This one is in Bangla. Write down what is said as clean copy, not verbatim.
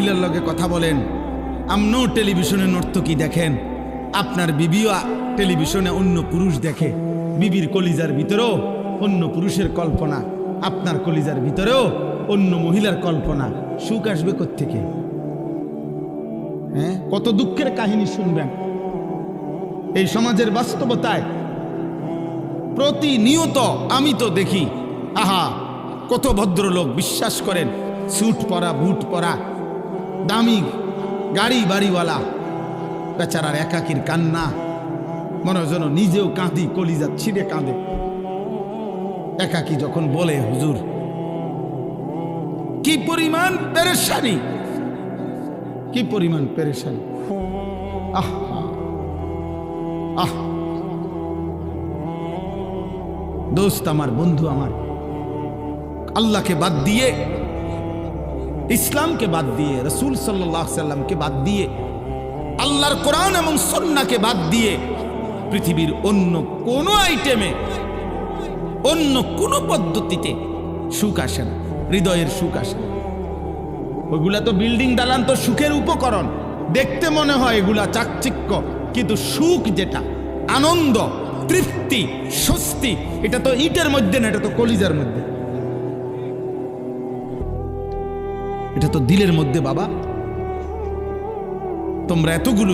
মহিলার লগে কথা বলেন, আপনিও টেলিভিশনে নর্তকী দেখেন, আপনার বিবিও টেলিভিশনে অন্য পুরুষ দেখে, বিবির কলিজার ভিতরেও অন্য পুরুষের কল্পনা, আপনার কলিজার ভিতরেও অন্য মহিলার কল্পনা। সুখ আসবে কোত্থেকে? হ্যাঁ, কত দুঃখের কাহিনী শুনবেন এই সমাজের বাস্তবতায়। প্রতিনিয়ত আমি তো দেখি, আহা কত ভদ্রলোক বিশ্বাস করেন, স্যুট পরা, বুট পরা, দামি গাড়ি বাড়িওয়ালা, বেচারার একাকির কান্না, মনে হয় যেন নিজেও কাঁদি, কলিজা ছিঁড়ে কাঁদে একাকি যখন বলে, হুজুর কি পরিমাণ পেরেশানি, কি পরিমাণ পেরেশানি। আহ আহ দোস্ত আমার, বন্ধু আমার, আল্লাহকে বাদ দিয়ে, ইসলামকে বাদ দিয়ে, রাসূল সাল্লাল্লাহু আলাইহি সাল্লামকে বাদ দিয়ে, আল্লাহর কোরআন এবং সুন্নাহকে বাদ দিয়ে পৃথিবীর অন্য কোন আইটেমে, অন্য কোন পদ্ধতিতে সুখ আসে না, হৃদয়ের সুখ আসে না। ওইগুলা তো বিল্ডিং দালান, তো সুখের উপকরণ, দেখতে মনে হয় এগুলা চাকচিক্য, কিন্তু সুখ যেটা, আনন্দ, তৃপ্তি, স্বস্তি, এটা তো ইটের মধ্যে না, এটা তো কলিজার মধ্যে, এটা তো দিলের মধ্যে। বাবা তোমরা এতগুলো